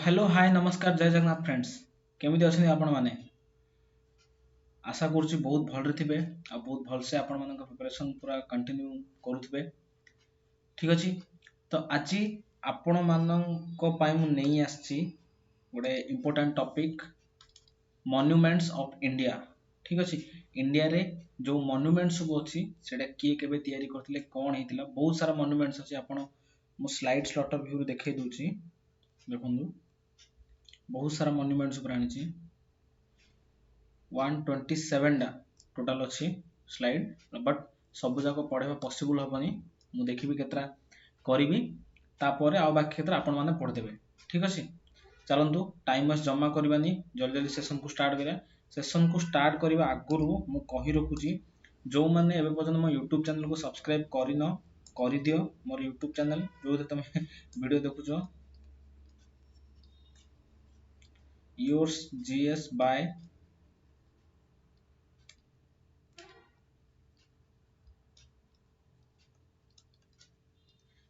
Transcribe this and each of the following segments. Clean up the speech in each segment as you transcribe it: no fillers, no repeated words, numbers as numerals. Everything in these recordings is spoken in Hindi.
हेलो हाय नमस्कार जय जगन्नाथ फ्रेंड्स केमिति अछनी आपण माने आशा करूची बहुत भलरे थिबे आ बहुत भलसे आपण मानक प्रिपरेशन पूरा कंटिन्यू करूथबे ठीक अछि तो आज आपण मानक पय मु नै आछी गोटे important topic monuments of India ठीक अछि इंडिया रे जो मॉन्यूमेंट्स सब अछि सेटा किए केबे तयारी करथिले कोन हेतिला बहुत सारा मॉन्यूमेंट्स अछि आपण मु स्लाइड स्लॉटर व्यू देखै दोची देखंदु बहुत सारा मॉन्यूमेंट्स ऊपर आनी 127 टा टोटल अच्छी स्लाइड बट सब जाक पढ़ाइबा पॉसिबल हबनी मु देखिबी केतरा करिवि तापर आ बाकी क्षेत्र आपण माने पढ़ देबे ठीक अछि चलंतु टाइम बस जमा करबानी जल्दी जल्दी सेशन को स्टार्ट करिया सेशन को स्टार्ट करबा आगुरु मु कहि रखुची जो माने एबे पर्यंत मो YouTube चैनल को सब्सक्राइब करिनो करि दियो मोर YouTube चैनल जो तुम वीडियो देखुछो yours GS by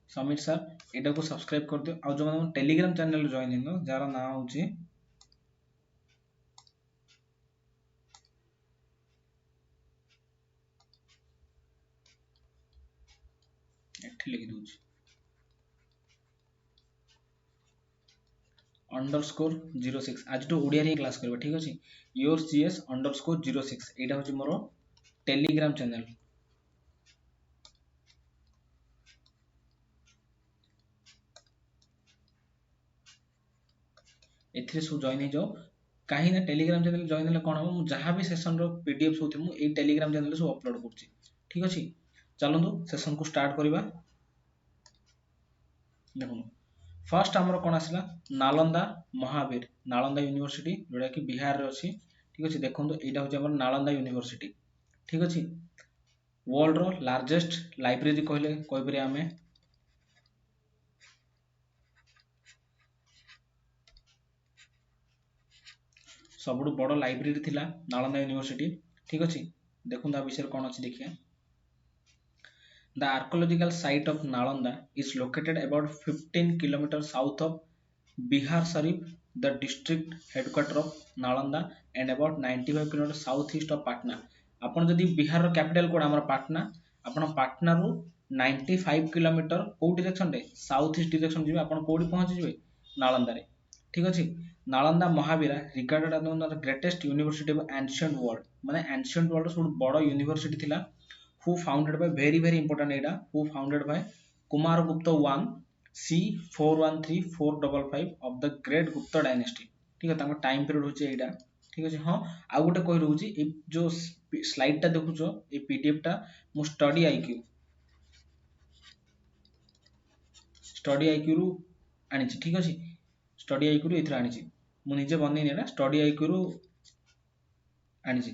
Samir sir एटा को सब्सक्राइब कर दियो आ जो माने टेलीग्राम चैनल जॉइन हिनो जार ना होची एठी लिखि दोची _06 आज तो ओडिया रे क्लास करबा ठीक अछि योर्स जीएस _06 एटा होची मोर टेलीग्राम चैनल एथिरे सब जॉइन हे जाओ कहीं ना टेलीग्राम चैनल जॉइन हेले कोन हम जहां भी सेशन रो पीडीएफ होथि मु ए टेलीग्राम चैनल सब अपलोड करछि ठीक अछि चलंतु सेशन को स्टार्ट करिबा देखो फर्स्ट हमरो कोन आसला नालंदा महावीर नालंदा यूनिवर्सिटी जोडा कि बिहार रे अछि ठीक अछि देखंतु एटा होची हमर नालंदा यूनिवर्सिटी ठीक अछि वर्ल्ड रो लार्जेस्ट लाइब्रेरी कहले कहबरे हमें सबुठु बड़ लाइब्रेरी थिला नालंदा यूनिवर्सिटी ठीक अछि देखंतु आ विषय कोन अछि देखिया The archaeological site of Nalanda is located about 15 kilometers south of Bihar Sharif, the district headquarter of Nalanda, and about 95 kilometers southeast of Patna. आपण जदि बिहार कैपिटल कोड हमर पाटना आपण पाटना रु 95 किलोमीटर को डायरेक्शन रे साउथ ईस्ट डायरेक्शन जिवे आपण कोडी पहुंच जिवे नालंदा रे ठीक अछि Nalanda Mahavihara regarded as the greatest university of ancient world माने एंशिएंट वर्ल्ड सब बड़ यूनिवर्सिटी थिला who founded by very important Etah who founded by Kumar Gupta 1 C 413455 of the great Gupta dynasty ठीक है तांको टाइम पीरियड होचे एटा ठीक है हां आ गोटे कहि रहउची ए जो स्लाइड टा देखुचो ए पीडीएफ टा मु स्टडी आईक्यू रु आनिछि ठीक अछि स्टडी आईक्यू रु एथरा आनिछि मु निजे बनै नेला स्टडी आईक्यू रु आनिछि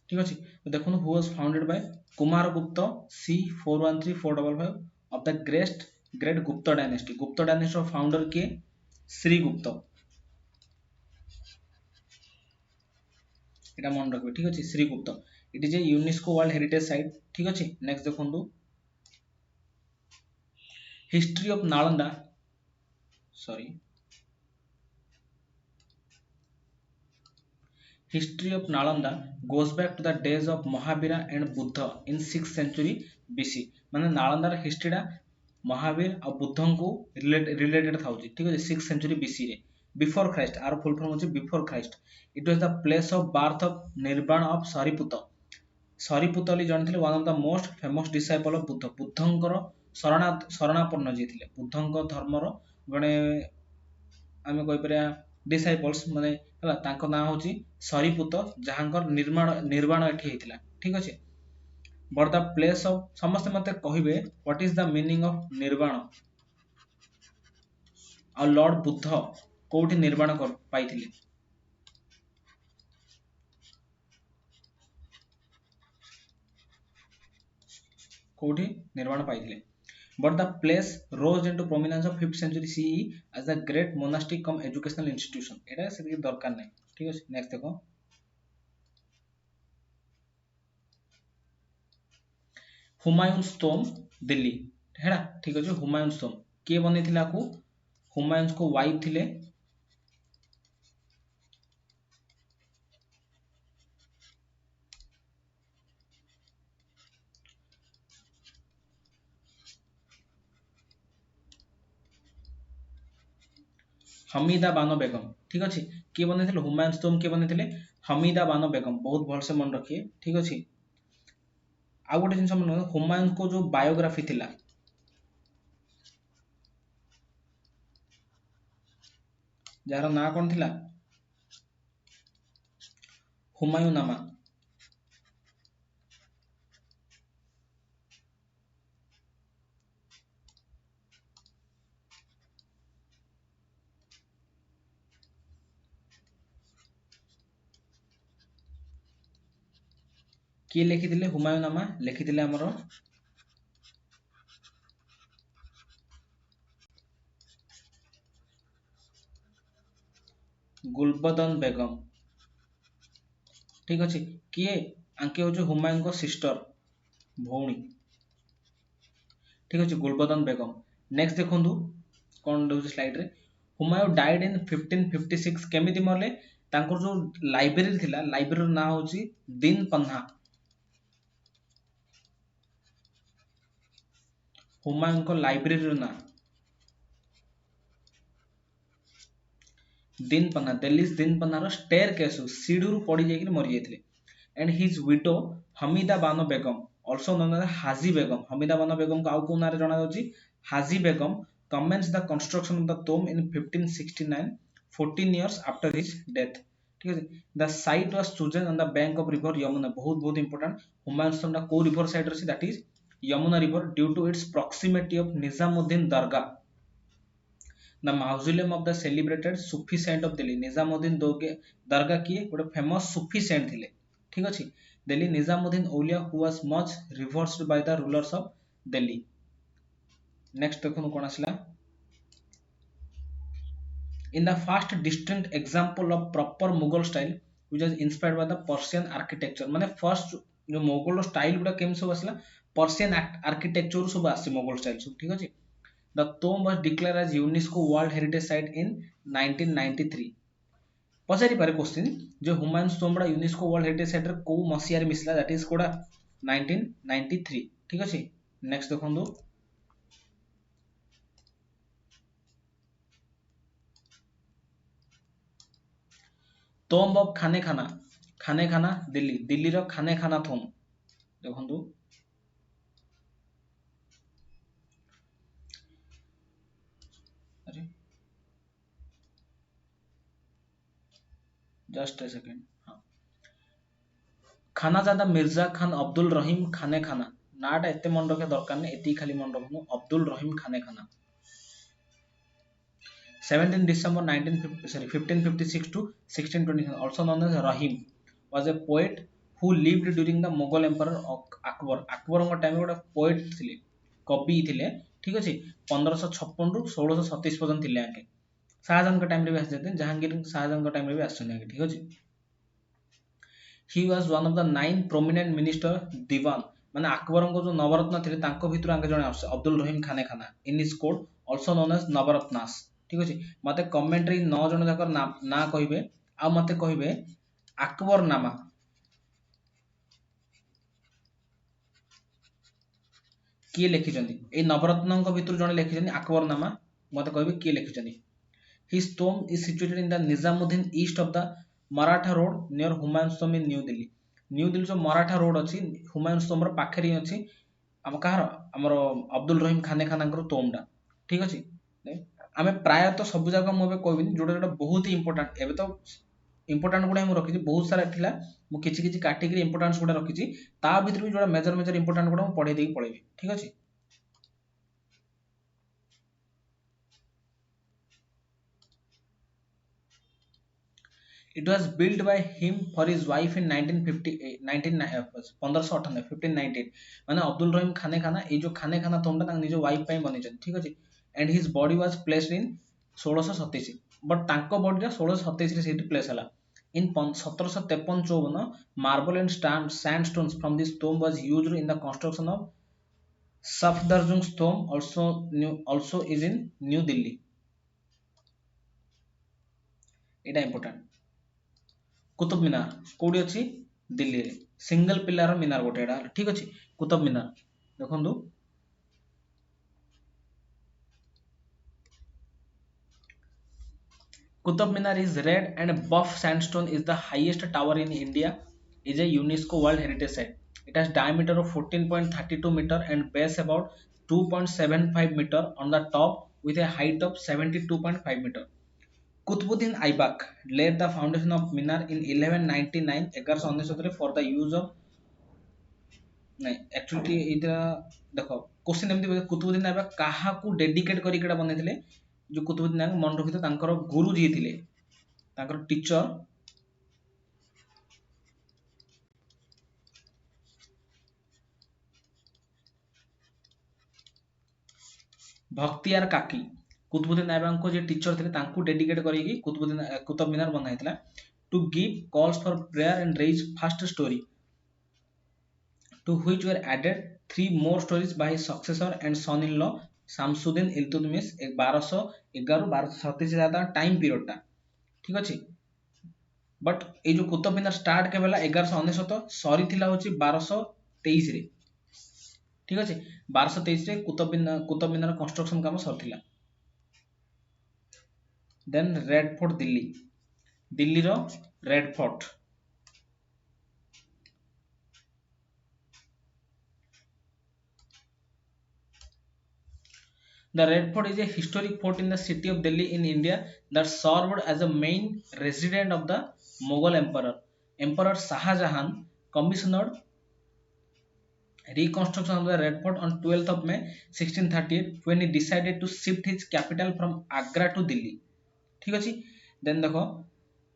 ठीक अछि तो देखो who was founded by Kumar Gupta C 413455 of the great Gupta dynasty of founder के श्री गुप्ता एटा मन रखबे ठीक अछि Shri Gupta it is a UNESCO world heritage site ठीक अछि नेक्स्ट देखंतु history of Nalanda sorry History of Nalanda goes back to the days of Mahavira and Buddha in 6th century BC माने नालंदा रे हिस्ट्री डा महावीर और बुद्धन को रिलेटेड थाउची ठीक है 6th century BC रे बिफोर क्राइस्ट आर फुल फॉर्म होची before Christ it was the place of birth of nirvana of Sariputta Sariputta ली जण थिले one of the most famous disciple of Buddha बुद्धंकर शरणापन्न जे थिले बुद्धंक धर्मर गणे आमे कहि परिया डिसाइपल्स माने हला तांको नाम होची सरीपुत जहांकर निर्माण एठी हेतिला ठीक अछि बट द प्लेस ऑफ समस्त मते कहिबे what is the meaning of निर्वाण आ लॉर्ड बुद्ध कोठी निर्माण कर पाइथिले कोठी निर्माण पाइथिले but the place rose into prominence of 5th century CE as a great monastic cum educational institution एटा से दरकार नै ठीक अछि नेक्स्ट देखो हुमायूंस टॉम दिल्ली हेडा ठीक अछि हुमायूंस टॉम के बनै थिला को हुमायूंस को वाइफ थिले हमीदा बानो बेगम। ठीक अच्छे किए बनई हुमायूं टोम्ब किए बनई हमीदा बानो बेगम। बहुत भलसे मन रखिए। ठीक अच्छे आउ गोटे जिन मन हुमायूं को जो बायोग्राफी थिला जार ना कौन थिला हुमायूं नामा। किए लिखिथिले हुमायूं नामा लिखिथिले हमर गुलबदन बेगम। ठीक अच्छे किए आंके हूँ हुमायूं को सिस्टर भौणी। ठीक अच्छे गुलबदन बेगम। नेक्स्ट देखो कौन दूसरी स्लाइड रे हुमायूं डाइड इन 1556 केमिति मरले तांकर जो लाइब्रेरी थिला लाइब्रेरी ना होची दिन पन्हा। हुमायूं को लाइब्रेरी ना दिन पन्ना दिल्ली दिन पन्नार स्टेयर केस सीढ़ी पड़ी जाकर मरी जाते and his widow Hamida Bano Begum also known as Haji Begum. Hamida Bano Begum को आउ को नारे जाना जाउची Haji Begum commence the construction of the tomb in 1569 14 years after his death. ठीक है the site was chosen on the bank of river Yamuna. बहुत बहुत इंपोर्टेंट हुमायूं टोम्ब को रिवर साइड रे that is Yamuna river due to its proximity of Nizamuddin Dargah the mausoleum of the celebrated Sufi saint of Delhi. Nizamuddin dargah किए गोटे फेमस सूफी सेंट थिले। ठीक अच्छे Delhi Nizamuddin Auliya who was much revered by the rulers of Delhi. Next देखो कौन आसला in the first distinct example of proper Mughal style which was inspired by the Persian architecture. माने फर्स्ट जो मुगल स्टाइल गुडा केम सब आसला पर्शियन आर्किटेक्चर सब आसी मुगल स्टाइल सब। ठीक अच्छे the tomb was declared as UNESCO World Heritage Site in 1993। पचारि पारे क्वेश्चन जो Humayun tomb UNESCO world heritage site रे को मसिया रे मिसला दैट इज कोडा 1993। ठीक अछि नेक्स्ट देखंदो टोम्ब ऑफ खाने खाना दिल्ली दिल्ली रो खाने खाना थोम देखंदो अरे जस्ट ए सेकंड हाँ खानाजादा मिर्जा खान अब्दुल रहीम खाने खाना नाटा एते मन रखे दरकार नहीं एती खाली मन रखनु अब्दुल रहीम खाने खाना 17 December 1556 to 1627 also known as Rahim was a poet who lived during the Mughal emperor Akbar। Akbar time गोटे पोएट थिले कवि थिले। ठीक अछि 1556 रु 1637 पर्यंत थिले आके शाहजहां के टाइम रे भी आसी जाते जहांगीर शाहजहां के टाइम रे भी आछन आके। ठीक अछि he was one of the 9 prominent minister दीवान माने अकबर को जो नवरत्न थिले तांको भितर आके जणे अब्दुल रहीम खाने खाना in his code also known as नवरत्नास। ठीक अछि मते कमेंटरी 9 जण जाकर ना कहिबे आ मते कहिबे अकबर नामा किए लिखिछन्ती ए नवरत्न भितर जणे लिखिछन्ती अकबर नामा मते कहिबे किए लिखिछन्ती। His tomb is situated in the Nizamuddin east of the Maratha road near Humayun's tomb in New Delhi। New Delhi जो मराठा रोड अच्छी हुमायूं टोम्ब पाखे अच्छी आम कहार आमर अब्दुल रहीम खाने खाना टोम्बा। ठीक अच्छे आम प्रायतः सब जगह मुझे कहबी जोटा जोटा बहुत ही इंपोर्टाट एवं तो इंपोर्टाट गुड़ा रखी बहुत सारा थिला किसी काटिक इंपोर्टान्स गुड़ा रखी भर भी जो मेजर मेजर इंपोर्टाट गुड़ा पढ़े देकी पड़ेबी। ठीक अच्छे It was built by him for his wife in 1958 1519 माने अब्दुल रहीम खाने खाना ये जो खाने खाना टोम्बा निज वाइफ पे बनी। ठीक अच्छे and his body was placed in 1627 but तांको बॉडी 1627 रे सेठी प्लेस हला इन 1753-54 marble and sandstones from this tomb was used in the construction of Safdarjung tomb also is in new Delhi. Etah important Qutub Minar कोडी अछि दिल्ली रे सिंगल पिलर मीनार गोटे एटा। ठीक अछि Qutub Minar देखंदु Qutub Minar is red and buff sandstone is the highest tower in India. Is a UNESCO World Heritage Site. It has diameter of 14.32 meter and base about 2.75 meter on the top with a height of 72.5 meter. Qutbuddin Aibak laid the foundation of Minar in 1199 for the use of ନାଇଁ ଆକ୍ଚୁଆଲି ଏଇଟା ଦେଖ क्वेश्चन ଏମିତି କୁତୁବୁଦ୍ଦିନ ଆଇବକ୍ କାହାକୁ ଡେଡିକେଟ କରିକି ଏଟା ବନେଇଥିଲେ ଯୋଉ କୁତୁବୁଦ୍ଦିନ ଆଇବକ୍ ମନେ ରଖିଥିବ ତାଙ୍କର ଗୁରୁ ଯିଏ ଥିଲେ ତାଙ୍କର ଟିଚର ଭକ୍ତିୟାର କାକି କୁତୁବୁଦ୍ଦିନ ଆଇବକଙ୍କ ଯେ ଟିଚର ଥିଲେ ତାଙ୍କୁ ଡେଡିକେଟ କରିକି କୁତୁବ ମିନାର ବନା ହେଇଥିଲା to give calls for prayer and raise fast storey to which were added three more stories by his successor and son-in-law Shamsuddin Iltutmish 1211-1236 time period टा ठीक अछि बट ए जो कुतुब मीनार स्टार्ट केबे होला 1199 सरी थिला होची 1223 रे ठीक अछि 1223 रे कुतुब मीनार कंस्ट्रक्शन काम सरथिला देन रेड फोर्ट दिल्ली रो red fort The Red Fort is a historic fort in the city of Delhi in India that served as a main residence of the Mughal emperor. Emperor Shah Jahan commissioned reconstruction of the Red Fort on 12th of May 1638 when he decided to shift his capital from Agra to Delhi. ठीक अछि then देखो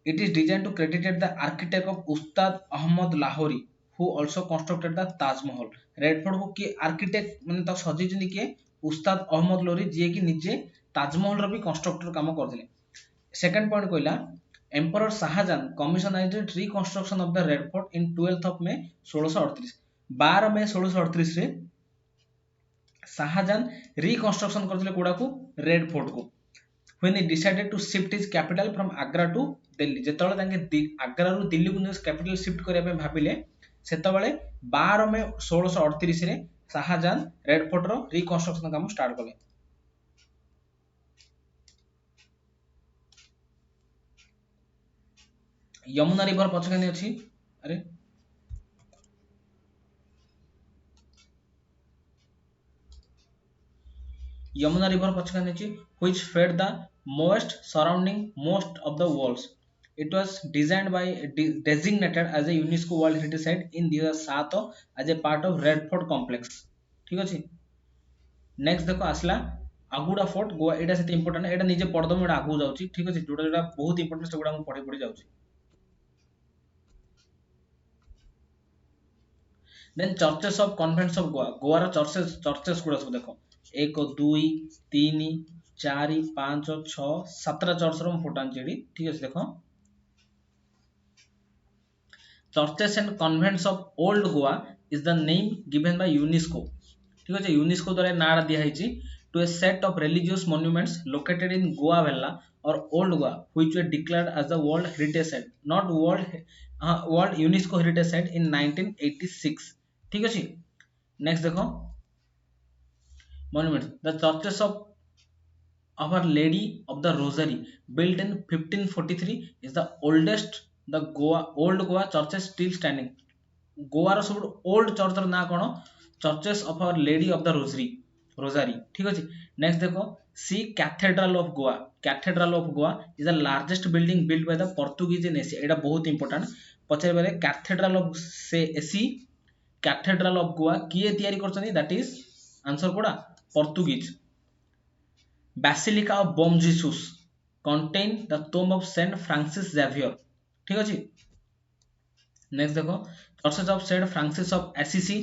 it is designed to credited the architect of Ustad Ahmad Lahori who also constructed the Taj Mahal. Red Fort को किए architect माने ता सजेइछन किए उस्ताद अहमद लोरी जी की निजे ताजमहल रो भी कंस्ट्रक्टर काम करथिले सेकंड पॉइंट कहला emperor Shah Jahan commissioned reconstruction of the red fort in 12th of May 1638 12 May 1638 रे शाहजहां रिकंस्ट्रक्शन करथिले कोडा को रेड फोर्ट को when he decided to shift his capital from Agra to Delhi जेतବେଳେ तांके आग्रा ରୁ दिल्ली को कैपिटल शिफ्ट करिया पे भाबिले सेतବେଳେ 12 मे 1638 रे शाहजहां रेड फोर्ट रो रिकंस्ट्रक्शन काम स्टार्ट कले यमुना रिवर पछकानी अछि अरे यमुना रिवर पछकानी अछि which fed the most surrounding most of the walls it was designed by designated as a UNESCO World Heritage Site in 2007 as a part of Red Fort complex ठीक अछि नेक्स्ट देखो आसला आगुडा फोर्ट गोवा एटा सेते इंपोर्टेंट एटा निजे पढदम एटा आगु जाउची ठीक अछि जोटा जोटा बहुत इंपोर्टेंट सेगुडा हम पढि पढि जाउची then churches of convents of Goa Goa रो चर्चेस गुडा सब देखो 1 2 3 4 5 6 7 चर्च रो फोटो आंचेडी ठीक अछि देखो churches and convents of old Goa is the name given by UNESCO ठीक है यूनेस्को द्वारा नारा दिया है to a set of religious monuments located in Goa Velha और old Goa which were declared as the world heritage site not world UNESCO heritage site in 1986 ठीक अछि नेक्स्ट देखो monuments the churches of our lady of the rosary built in 1543 is the oldest the Goa old Goa churches still standing Goa रो सब ओल्ड चर्च रो ना कोन churches of our lady of the rosary ठीक अछि नेक्स्ट देखो Se cathedral of Goa is the largest building built by the Portuguese in Asia एटा बहुत इंपोर्टेंट पछे बेले कैथेड्रल ऑफ गोवा किए तयारी करछनी दैट इज आंसर कोडा Portuguese basilica of Bom Jesus contain the tomb of saint Francis Xavier ठीक अछि नेक्स्ट देखो churches of saint Francis of Assisi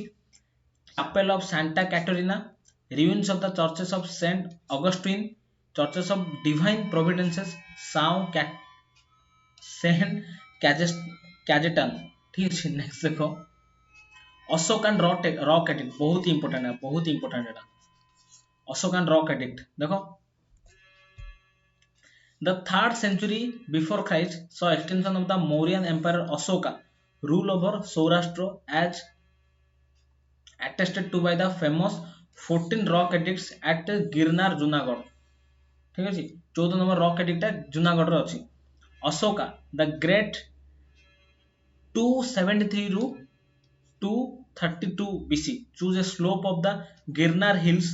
Chapel of Santa Caterina, ruins of the churches of Saint Augustine, churches of Divine Providences, Saint Cajetan ठीक है नेक्स्ट देखो अशोकन रॉक एडिक्ट बहुत ही इंपोर्टेंट है अशोकन रॉक एडिक्ट देखो the 3rd century before Christ saw extension of the Mauryan Emperor Ashoka rule over Saurashtra as attested to by the famous 14 rock edicts at Girnar Junagadh ठीक है 14 नंबर रॉक एडिक्टा जूनागढ़ रे अछि। अशोका द ग्रेट 273 ରୁ 232 BC choose a slope of the Girnar hills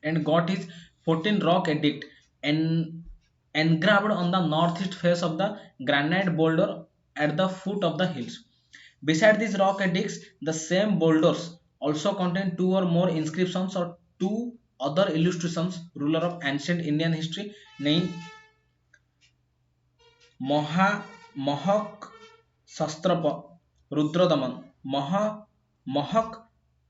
and got his 14 rock edict and engraved on the northeast face of the granite boulder at the foot of the hills. Beside these rock edicts, the same boulders also contain two or more inscriptions or two other illustrations. Ruler of ancient Indian history named महा महक शस्त्रप रुद्रदमन महक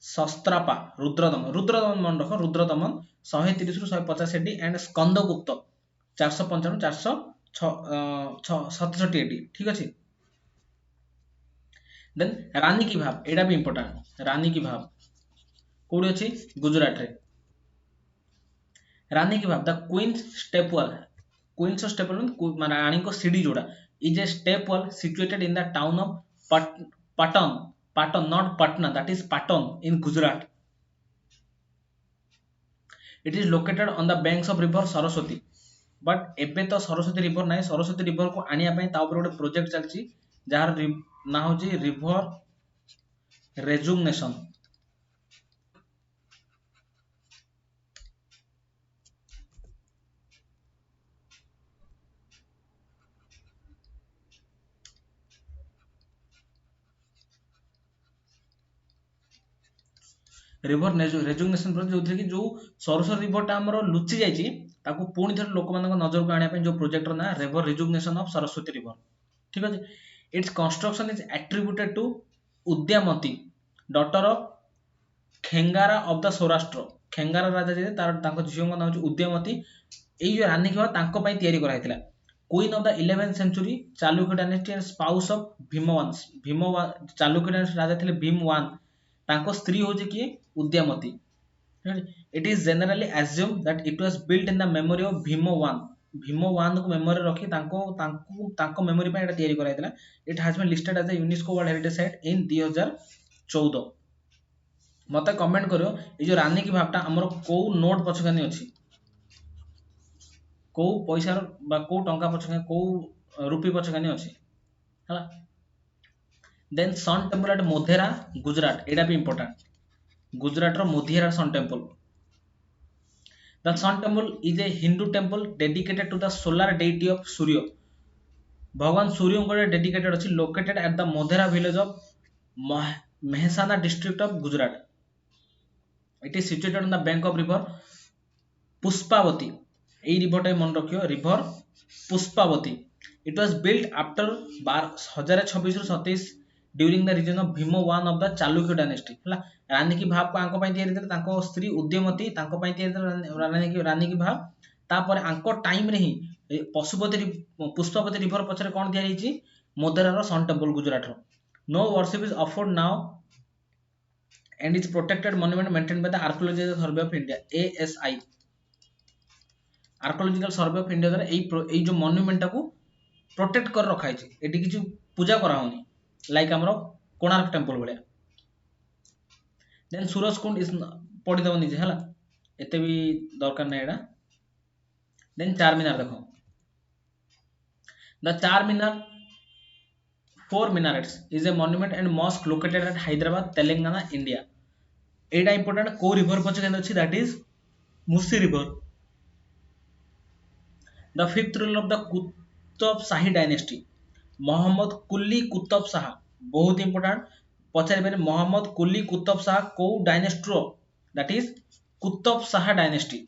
शस्त्रापा रुद्रदमन मन रख रुद्रदमन 130 ରୁ 150 एडी एंड स्कंदगुप्त 455 467 एडी ठीक अछि। देन रानी की भाव एटा भी इंपोर्टेंट। रानी की भाव कोडी अछि गुजरात रे। रानी की भाव द क्वींस स्टेपल रानी को सीढ़ी जोड़ा is a step wall situated in the town of Patan not Patna that is Patan in Gujarat. It is located on the banks of river Saraswati but एबे तो सरस्वती रिवर नाही सरस्वती रिवर को आनिया पई ता ऊपर गोटे प्रोजेक्ट चलची जार ना होची रिवर रेजुगनेशन। रिवर रेजुगनेशन प्रोजेक्ट जो कि जो सरस्वती रिवरटा हमर लुचि जाइछि ताकू पुणी थरे लोक मानक नजर को आनिया पई जो प्रोजेक्टर ना river rejuvenation of Saraswati river ठीक अछि। Its construction is attributed to Udayamati daughter of Khengara of the Saurashtra. Khengara राजा जे तार तांको झियो को नाम होछि उद्यामती। एई जो रानी केवा तांको पई तयारी करा हैतिला। Queen of the 11th century Chalukya dynasty and spouse of Bhimvan Chalukya dynasty राजा थिले भीमवान तांको स्त्री होछि कि Udayamati. It is generally assumed that it was built in the memory of Bhimvan को मेमोरी रखी तांको मेमोरी पे एटा तयारी करा हैतिला। It has been listed as a UNESCO world heritage site in 2014। मते कमेंट करियो ए जो रानी की भावटा हमर को नोट पछकानी अछि को पैसा बा को टंका पछकानी को रुपी पछकानी अछि हला। Then sun temple at Modhera Gujarat एटा भी इंपोर्टेंट। गुजरात रो Modhera sun temple. The sun temple is a Hindu temple dedicated to the solar deity of Surya. भगवान सूर्य को डेडिकेटेड अछि located at the Modhera village of Mehsana district of Gujarat. It is situated on the bank of river Pushpavati. ए रिवर टाइम मन रखियो river Pushpavati. It was built after 1026 ରୁ 27 during the region of Bhimvan of the Chalukya dynasty हला। रानी की भाव को आंको पई तयारी देले तांको स्त्री उद्यमती तांको पई तयारी रानी की भाव तापर आंको टाइम रे ही पुष्पावती रिवर पछरे कोन तयारी छि मोधेरा रो सन टेम्पल गुजरात रो। No worship is offered now and is protected monument maintained by the Archaeological Survey of India ASI। Archaeological survey of India द्वारा एई जो मॉन्यूमेंट को प्रोटेक्ट कर रखा है एटी किछु पूजा करा होनी लाइक हमरो कोणार्क टेंपल भलिया। देन सूरज कुंड इज पढ़ी दबो निजे हला एते भी दरकार नै एडा। देन चार मीनार देखो the Char Minar 4 minarets is a monument and mosque located at Hyderabad Telangana India। एडा इंपोर्टेंट को रिवर पछ केन अछि that is Musi river. The fifth ruler of the Qutub Shahi dynasty Mohammed Quli Qutub Shah बहुत इंपोर्टेंट पछारे बेले मोहम्मद कुली कुतुब शाह को dynasty that is Qutub Shah dynasty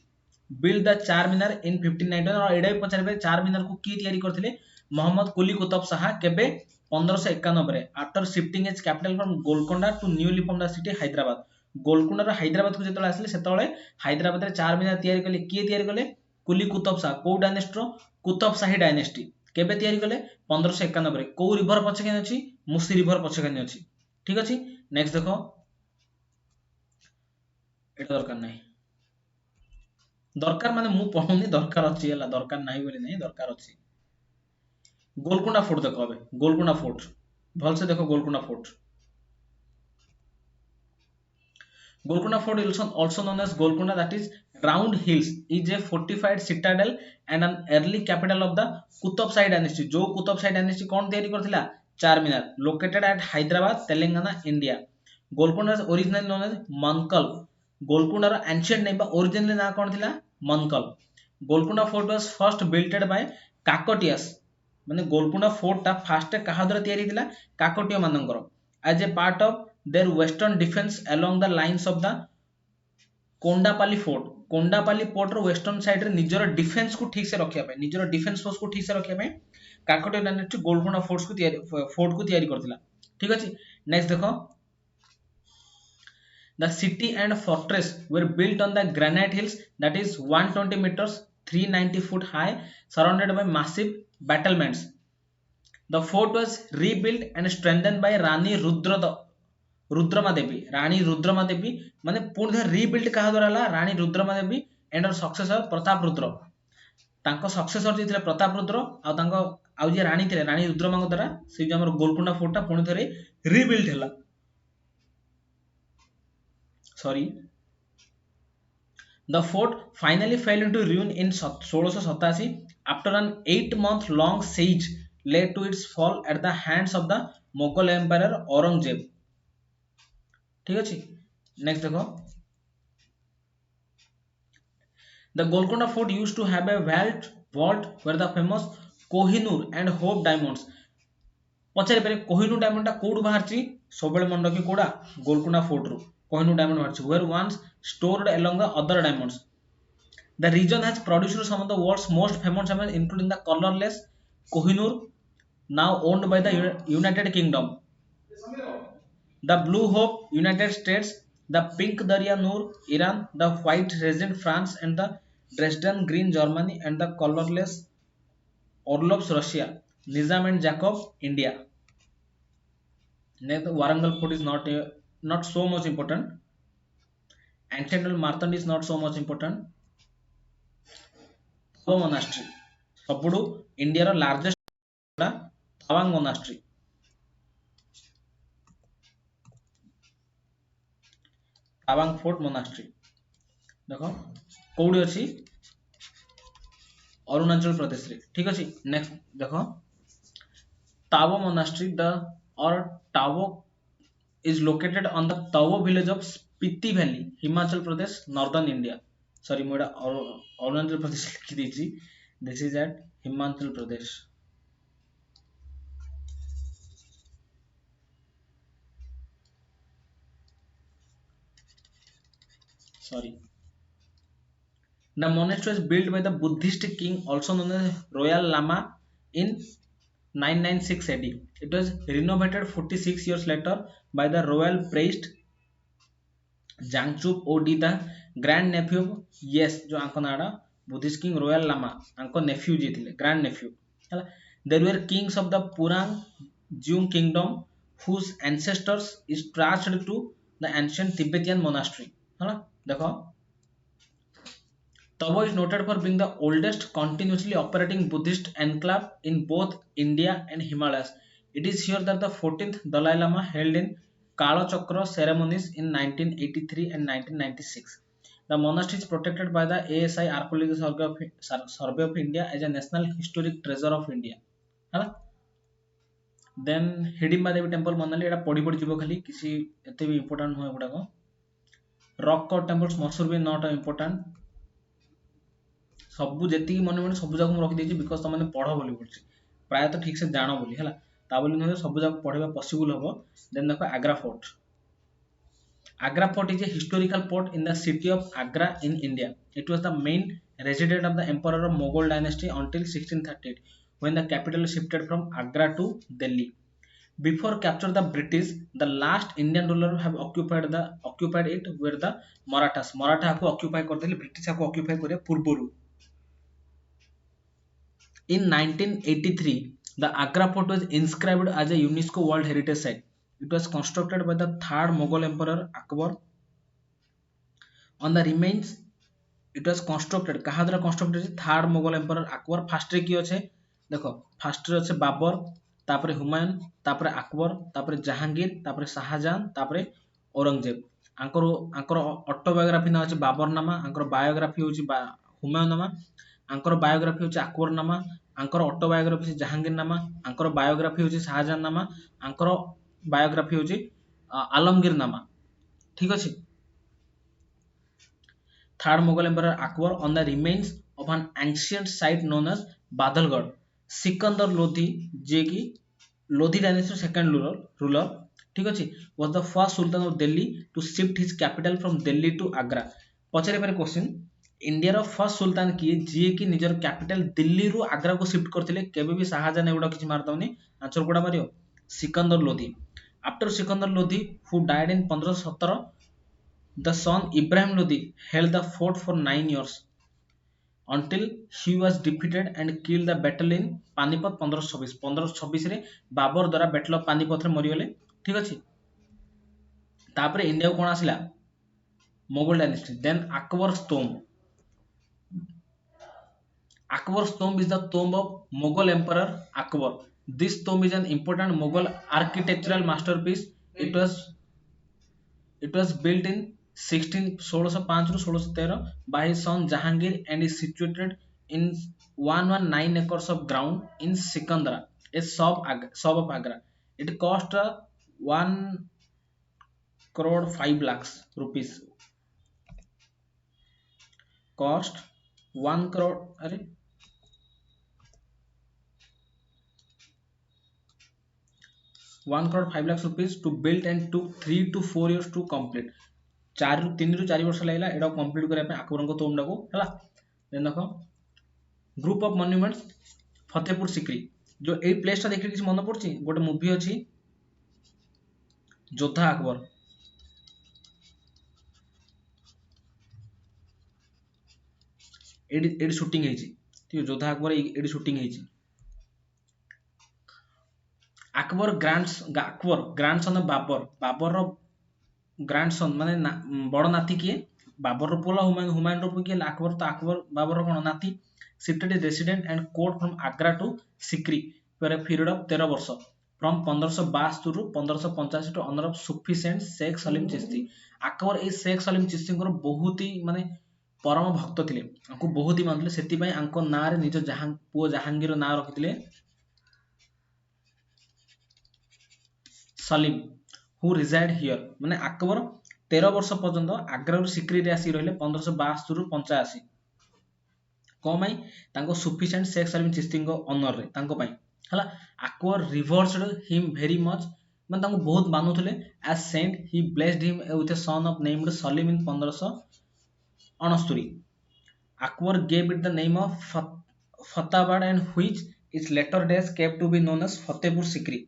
build the Char Minar इन 1591 और एडा भी पछारे बेले चार मीनार को की तयारी करथिले मोहम्मद कुली कुतुब शाह केबे 1591 रे after shifting is capital from Golconda to newly form the city Hyderabad. Golconda रो हैदराबाद को जेतले आसले सेतले हैदराबाद रे चार मीनार तयारी कले की तयारी कले कुली कुतुब शाह को डायनेस्टी कुतुब शाही डायनेस्टी केबे तयारी कले 1591 रे को रिवर पछकेन अछि मुसी रिवर पछकेन अछि ठीक अछि। नेक्स्ट देखो एटा दरकार नै दरकार माने मु पढुनी दरकार अछि हला दरकार नाही बोली नै दरकार अछि। गोलकोंडा फोर्ट देखो अबे गोलकोंडा फोर्ट भल से देखो Golconda fort. Golconda fort is also known as Golconda that is Round Hills is a fortified citadel and an early capital of the Qutub Shahi dynasty. जो Qutub Shahi dynasty कौन तैयारी करथिला? Charminar. Located at Hyderabad, Telangana, India. Golconda is originally known as Mankal. Golconda ର ancient name ବା originally ना कौन थिला? Mankal. Golconda fort was first built by Kakatiyas. ମାନେ ଗୋଲକୁଣ୍ଡା ଫୋର୍ଟ ଟା ଫାଷ୍ଟ କାହା ଦ୍ୱାରା ତିଆରି ହେଇଥିଲା? କାକଟିୟ ମାନଙ୍କର. As a part of their western defense along the lines of the Kondapalli fort. Kondapalli fort रो वेस्टर्न साइड रे निजर डिफेंस को ठीक से रखिया पे, निजर डिफेंस फोर्स को ठीक से रखिया पे काकटिया डायनेस्टी गोलकोंडा फोर्ट को तैयारी करथिला. ठीक अछि. नेक्स्ट देखो, the city and fortress were built on the granite hills that is 120 meters 390 foot high, surrounded by massive battlements. The fort was rebuilt and strengthened by Rani Rudrama देवी. रानी रुद्रमा देवी माने पुणी थे रिबिल्ड कहा द्वारा हला? रानी रुद्रमा देवी एंड और सक्सेसर प्रताप रुद्र. तांको सक्सेसर जे थिले प्रताप रुद्र आ तांको आ जे रानी थिले रानी रुद्रमा को द्वारा से जे हमर गोलकुंडा फोर्ट ता पुणी थरे रिबिल्ड हला. Sorry, the fort finally fell into ruin in 1687 after an 8-month long siege led to its fall at the hands of the Mughal emperor Aurangzeb. ठीक अछि. नेक्स्ट देखो, the Golconda fort used to have a vault where the famous Kohinoor and Hope diamonds. पचारि पारे कोहिनूर डायमंड टा कोड बाहरची? सबले मन रखी कोडा गोलकुंडा फोर्ट रो कोहिनूर डायमंड बाहरची, where once stored along the other diamonds. The region has produced some of the world's most famous diamonds including the colorless Kohinoor now owned by the United Kingdom, the Blue Hope United States, the Pink Darya Noor Iran, the White Regent France, and the Dresden Green Germany, and the colorless Orlops Russia, Nizam and Jacob India. Next, Warangal fort is not so much important. Ancient Martand is not so much important. Tawang monastery सबुठु इंडिया रो largest Tawang monastery. Tawang fort monastery देखो कोडी अछि? अरुणाचल प्रदेश रे. ठीक अछि. नेक्स्ट देखो, तावो मोनास्ट्री द और टावो is located on the Tavo village of Spiti Valley, Himachal Pradesh, northern India. Sorry, मैं अरुणाचल प्रदेश लिखी देछि. This is at Himachal Pradesh. Sorry. The monastery was built by the Buddhist king, also known as Royal Lama, in 996 AD. It was renovated 46 years later by the royal priest Jangchup Odi, the grand nephew of yes जो आंको नाड़ा Buddhist king Royal Lama आंको nephew जी थिले, grand nephew. There were kings of the Purang Jung kingdom whose ancestors is traced to the ancient Tibetan monastery. देखो, Tavo is noted for being the oldest continuously operating Buddhist enclave in both India and Himalayas. It is here that the 14th Dalai Lama held in Kala Chakra ceremonies in 1983 and 1996. The monastery is protected by the ASI Archaeological Survey of India as a National Historic Treasure of India. Then Hidimba Devi Temple Manali एटा पड़ी पड़ी जीवो खाली किसी एते भी इंपोर्टेंट होय गुडा को. रॉक कट टेम्पल्स मसूर भी नॉट इंपोर्टेंट. सब जेति मन मन सब जाक रखी देछि बिकॉज़ तमने पढ बोली बोलछि प्राय तो ठीक से जानो बोली हला ता बोली न सब जाक पढेबा पॉसिबल हबो. देन देखो Agra fort. Agra fort is a historical fort in the city of Agra in India. It was the main residence of the emperor of Mughal dynasty until 1638 when the capital shifted from Agra to Delhi. Before capture the British, the last Indian ruler have occupied it were the Marathas. Maratha को occupy कर देले, British को occupy करे पूर्वरु. In 1983, the Agra fort was inscribed as a UNESCO World Heritage Site. It was constructed by the third Mughal Emperor Akbar. On the remains, it was constructed. कहा द्वारा constructed? Third Mughal Emperor Akbar. First रे की अच्छे? देखो, first रे अच्छे बाबर, तापरे हुमायूं, तापरे अकबर, तापरे जहांगीर, तापरे शाहजहां, तापरे औरंगजेब. आंकर आंकर ऑटोबायोग्राफी ना अछि बाबरनामा, आंकर बायोग्राफी होछि हुमायूननामा, आंकर बायोग्राफी होछि अकबरनामा, आंकर ऑटोबायोग्राफी जहांगीरनामा, आंकर बायोग्राफी होछि शाहजहांनामा, आंकर बायोग्राफी होछि आलमगीरनामा। ठीक अछि। Third Mughal empire Akbar on the remains of an ancient site known as Badalgarh. Sikandar Lodi जे कि लोधी डायनेस्टी सेकंड रूलर ठीक अछि was the first sultan of Delhi to shift his capital from Delhi to Agra. पचारे पारे क्वेश्चन इंडिया फर्स्ट सुल्तान किए जी कि निजर कैपिटल दिल्ली रु आग्रा को शिफ्ट करथिले केबे भी शाहजहां एगुडा किछि मारदवनी आंसर कोडा Mario Sikandar Lodhi. After Sikandar Lodhi who died in 1517 the son Ibrahim Lodi held the fort for 9 years until he was defeated and killed the battle in Panipat 1526 1526 रे बाबर द्वारा बैटल ऑफ पानीपत रे मरिगले। ठीक अछि। तापर इंडिया को कोन आसिला Mughal dynasty then Akbar's tomb is the tomb of Mughal Emperor Akbar. This tomb is an important Mughal architectural masterpiece. It was built in 1605 to 1613 by his son Jahangir and is situated in 119 acres of ground in Sikandra, a sub of Agra. It cost 1 crore 5 lakhs rupees. Cost 1 crore. अरे 1 crore 5 lakhs rupees to build and took 3 to 4 years to complete. 3 ରୁ 4 ବର୍ଷ ଲାଗିଲା ଏଟା କମ୍ପ୍ଲିଟ କରିବା ପାଇଁ ଆକବରଙ୍କ ତୋମଟାକୁ ହେଲା। ଦେନ୍ ଦେଖ ଗ୍ରୁପ ଅଫ ମନ୍ୟୁମେଣ୍ଟସ୍ ଫତେପୁର ସିକ୍ରି जो एई प्लेस टा देखि किछ मन पड़छि गोटे मूवी अछि योद्धा अकबर एडी शूटिंग हेछि ठीक योद्धा अकबर एडी शूटिंग हेछि। अकबर ग्रांडसन ऑफ बाबर रो ग्रांडसन माने बड़ नाती किए बाबर रो पुला हुमायून रो किए अकबर तो अकबर बाबर रो कोन नाती shifted resident and court from Agra to Sikri for a period of 13 वर्ष फ्रॉम 1572 रु 1585 to honour of Sufi saint Sheikh Salim Chishti. Akbar ए शेख सलीम चिश्ती को बहुत ही माने परम भक्त थिले आंको बहुत ही मानले सेति पय आंको ना रे निज पुओ जहांगीर ना रखिथिले सलीम हु रिजाइड हियर माने अकबर 13 वर्ष पर्यंत आग्रा रु सिक्री रे आसी रहले 1572 रु 85 कोमाई तांको सफिशिएंट शेख सलीम चिश्ती को ऑनर रे तांको पय हला Akbar reversed him very much माने तांको बहुत मानुथले as saint he blessed him with a son of named Salim in 1569। Akbar gave it the name of Fatehabad and which is later days kept to be known as Fatehpur Sikri.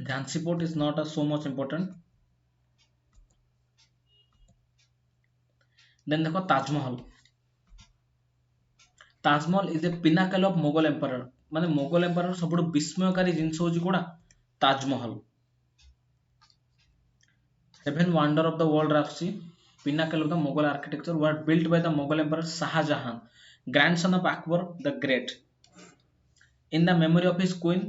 Jhansi Port is not so much important. Then देखो Taj Mahal is a pinnacle of Mughal empire माने मोगल एम्पायर सबुठ विस्मयकारी जिंस होची कोडा Taj Mahal. Seven wonder of the world राखसी pinnacle of the Mughal architecture were built by the Mughal empire Shah Jahan grandson of Akbar the great in the memory of his queen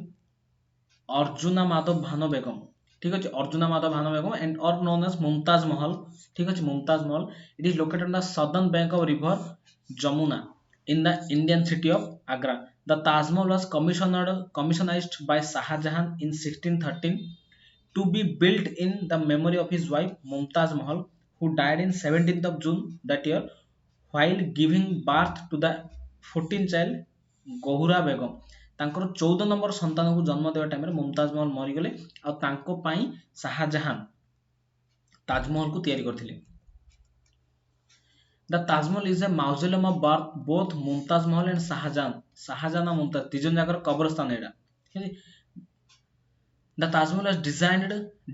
Arjuna Madhav Bhano Begum. ठीक अच्छे अर्जुना माधव भानो बेगम एंड और नोन एज मुमताज महल। ठीक अच्छे Mumtaz Mahal it is located on the southern bank of river Jamuna in the Indian city of Agra. The Taj Mahal was commissioned by Shah Jahan in 1613 to be built in the memory of his wife Mumtaz Mahal, who died in 17th of June that year while giving birth to the 14th child Gohura Begum. तांकर 14 नंबर संतान को जन्म देवा टाइम रे मुमताज महल मरी गले आ तांको पई शाहजहां ताजमहल को तैयारी करथिले। The Taj Mahal is a mausoleum of birth both Mumtaz Mahal and Shahjahan. Shahjahan and Mumtaz Teejan जाकर कब्रस्तान एडा। The Taj Mahal was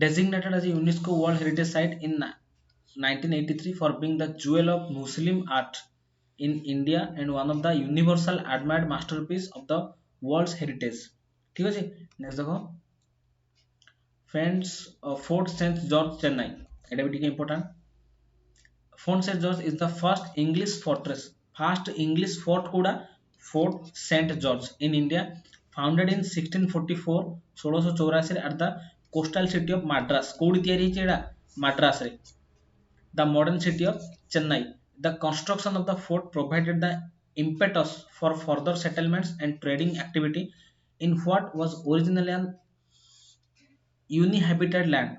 designated as a UNESCO World Heritage Site in 1983 for being the jewel of Muslim art in India and one of the universal admired masterpiece of the world's heritage. ठीक है जी नेक्स्ट देखो friends fort saint George Chennai एटा भी ठीक important. Fort St. George is the first English fortress. First English fort kuda Fort St. George in India, founded in 1644 1684 at the coastal city of Madras कोडी तयारी हेछि एडा मद्रास रे the modern city of Chennai the construction of the fort provided the impetus for further settlements and trading activity in what was originally an uninhabited land.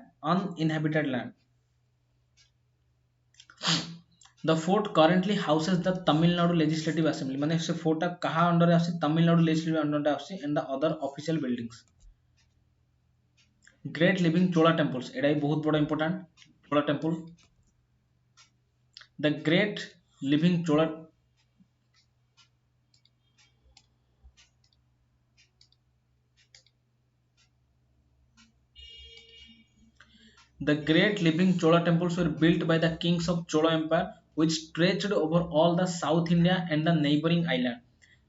The fort currently houses the Tamil Nadu Legislative Assembly. माने से फोर्ट कहाँ अंडर आसी तमिल नाडु लेजिस्लेटिव अंडर आसी and the other official buildings. Great living Chola temples एटा भी बहुत बड़ा important Chola temple. The great living Chola The great living Chola temples were built by the kings of Chola Empire, which stretched over all the South India and the neighboring island.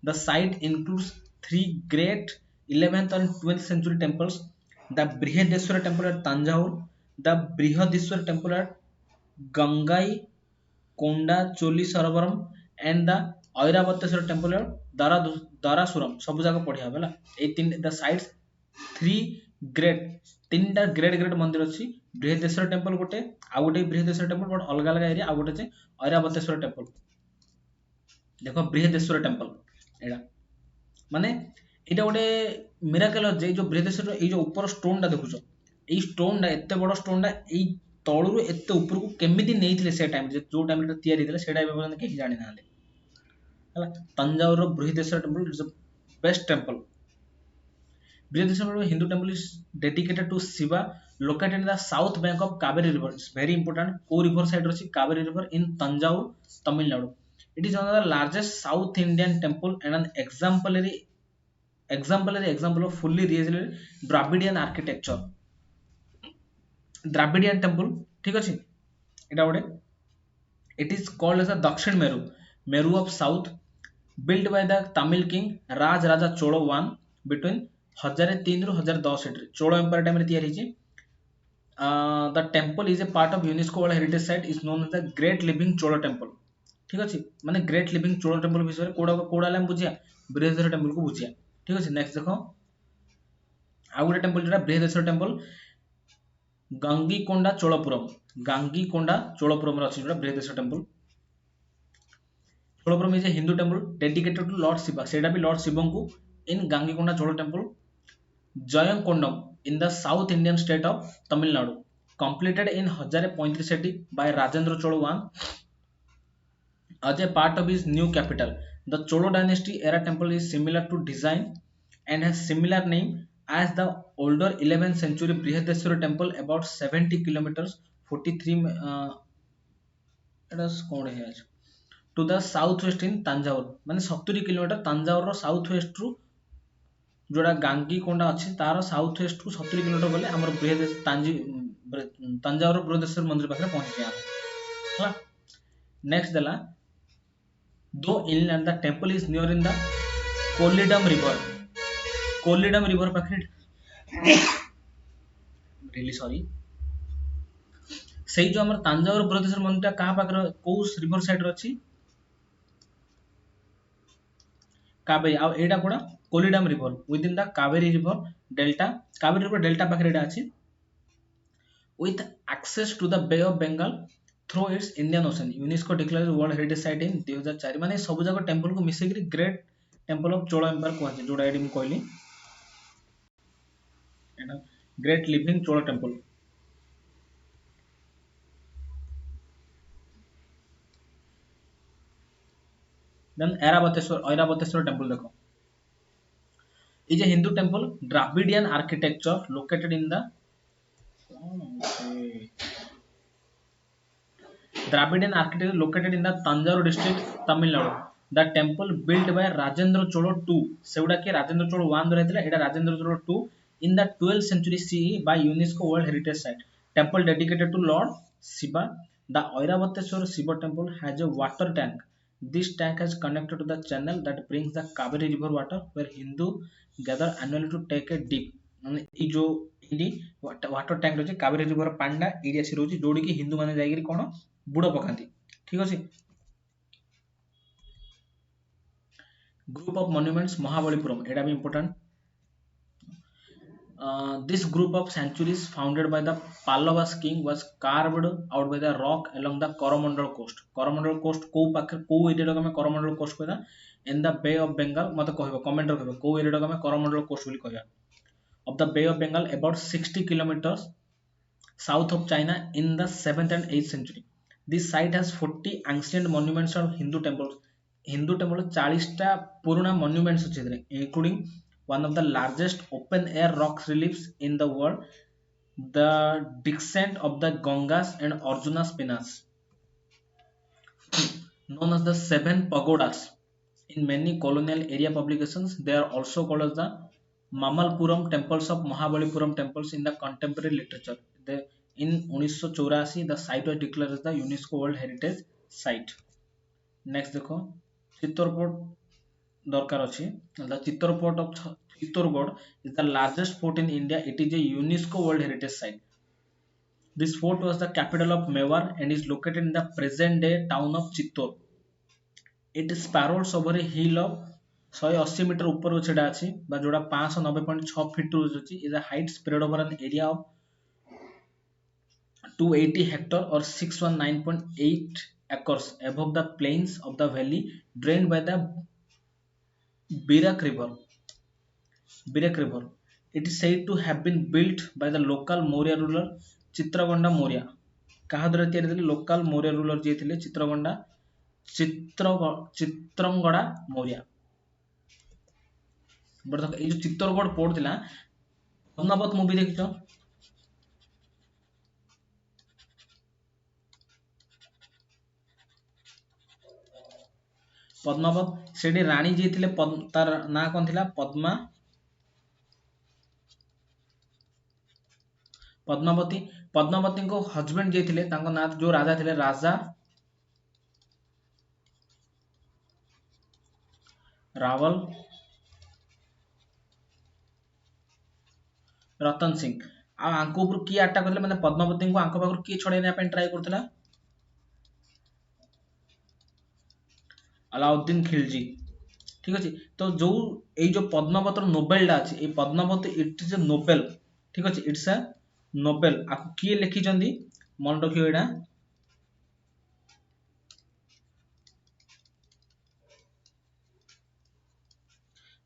The site includes three great 11th and 12th century temples: the Brihadeswara temple at Tanjore, the Brihadiswara temple at Gangai Konda Choli Saravaram, and the Airavateswara temple at Darasuram. सब जगह पढ़िया बेला. ए तीन the sites three great तीनटा ग्रेट मंदिर अच्छी. बृहदेश्वर टेम्पल गोटे आ गोटे बृहदेश्वर टेम्पल बट अलग अलग एरिया आ गोटे जे ऐरावतेश्वर टेम्पल. देखो बृहदेश्वर टेम्पल एडा माने एटा गोटे मिराकल जे जो बृहदेश्वर ए जो ऊपर स्टोन टा देखुछो ए स्टोन टा एते बड़ स्टोन टा ए तळुरु एते ऊपर को केमिति नेइथिले से टाइम जे जो टाइम रे तयारी दिले सेटा एबे केहि जानि नाले हला. तंजावुर रो Brihadeshwara temple is the best temple. Brihadeshwara Hindu temple is dedicated to Shiva, located in the south bank of Kaveri river. It's very important. Co river side rochi Kaveri river in Tanjore, Tamil Nadu. It is one of the largest South Indian temple and an example of fully realized Dravidian architecture. Dravidian temple, ठीक अछि एटा गोटे. It is called as the Dakshin Meru of South, built by the Tamil king Raj Raja Chola I between 1003 ରୁ 1010 चोल एम्पायर टाइम रे तयारी हेछि. The temple is a part of UNESCO world heritage site is known as the great living Chola temple. ठीक अछि माने ग्रेट लिविंग चोल टेम्पल विषय कोडा हम बुझिया बृहदेश्वर टेम्पल को बुझिया. ठीक अछि. नेक्स्ट देखो आ गोटे टेम्पल जेटा बृहदेश्वर टेम्पल गांगीकोंडा चोलपुरम रे अछि जेटा Brihadeshwara temple. Cholapuram is a Hindu temple dedicated to lord Shiva सेटा भी लॉर्ड शिवम को in Gangaikonda Chola temple. Jayakondam in the South Indian state of Tamil Nadu, completed in 1035 AD by Rajendra Chola I as a part of his new capital. The Chola dynasty era temple is similar to design and has similar name as the older 11th century Brihadeswara temple about 70 kilometers 43 to the southwest in Tanjore. माने 70 किलोमीटर तंजावुर रो साउथ वेस्ट रु जोड़ा गांगीकोंडा अच्छी तार साउथ वेस्ट को 70 किलोमीटर गले हमर तंजावुर बृहदेश्वर मंदिर पाखे पहुंची हला. नेक्स्ट देला दो inland the temple is near in the Kollidam river पाखे रियली सॉरी सेही जो हमर तंजावुर बृहदेश्वर मंदिर कहा पाखे को रिवर साइड रो अछि कावेरी आ एटा कोडा Kollidam river within the Kaveri river delta पाखे एटा अछि with access to the Bay of Bengal through its Indian Ocean. UNESCO declared World Heritage Site in 2004. माने सब जगह टेम्पल को मिसे करी great temple of Chola empire कहै जोडा एडी म कहली एटा great living Chola temple. Then Airavateshvara temple देखो is a Hindu temple Dravidian architecture located in the Tanjore district, Tamil Nadu. The temple built by Rajendra Chola II. सेउडा के Rajendra Chola I रहथिला Etah Rajendra Chola II in the 12th century CE by UNESCO World Heritage Site. Temple dedicated to Lord Shiva. The Airavateswar Shiva temple has a water tank. This tank has connected to the channel that brings the Kaveri river water where Hindu gather annually to take a dip. ई जो वाटर टैंक रही कावेरी रिवर पांडा एरिया से रोची जोड़ी की हिंदू माने जाइगिरी कोन बुड़ पकांती. ठीक अछि. ग्रुप ऑफ मॉन्यूमेंट्स महाबलीपुरम एटा भी important. This group of sanctuaries founded by the Pallavas king was carved out by the rock along the Coromandel coast. Coromandel coast को पाखे को एरिया का मैं Coromandel coast कहता in the Bay of Bengal मत कहबो कमेंट रे कहबो को एरिया का मैं Coromandel coast बोली कहया of the Bay of Bengal about 60 kilometers south of China in the 7th and 8th century. This site has 40 ancient monuments of Hindu temples. Hindu temple 40 टा पुराना monuments ଅଛି ଏଥିରେ including one of the largest open air rock reliefs in the world, the descent of the Gangas and Arjuna's Penas, known as the seven pagodas. In many colonial area publications, they are also called as the Mamalpuram temples of Mahabalipuram temples in the contemporary literature. In 1984, the site was declared as the UNESCO World Heritage Site. Next देखो चित्तौड़गढ़ दरकार अच्छी the Chittorgarh of Chittorgarh is the largest fort in India. It is a UNESCO World Heritage Site. This fort was the capital of Mewar and is located in the present day town of Chittor. It sprawls over a hill of 180 metre ऊपर छेड़ा अच्छी बा जोड़ा 590.6 फीट अच्छी is a height spread over an area of 280 hectare or 619.8 acres above the plains of the valley drained by the Birak River. Birak River. It is said to have been built by the local Maurya ruler Chitragonda Maurya. कहा द्वारा तैयारी थी लोकल मौर्य रूलर जे थे चित्रगोंडा चित्रंगड़ा मौर्य बट ये जो चित्तौड़गढ़ पोर्ट थिला पद्मावत मूवी देखिछ पद्मावत सेठी रानी जे थिले तार ना कोन थिला पद्मावती पद्मावती को हस्बैंड जे थिले तांको ना जो राजा थिले राजा रावल रतन सिंह आ आंको ऊपर किए अटैक करले माने पद्मावती को आंको पाखर किए छड़ेना पे ट्राई करथला अलाउद्दीन खिलजी ठीक अछि तो जो ए जो पद्मावत नोबेल डा अछि ए Padmavat it is a novel ठीक अछि इट्स अ नोबेल आको किए लिखि जंदी मन रखियो एडा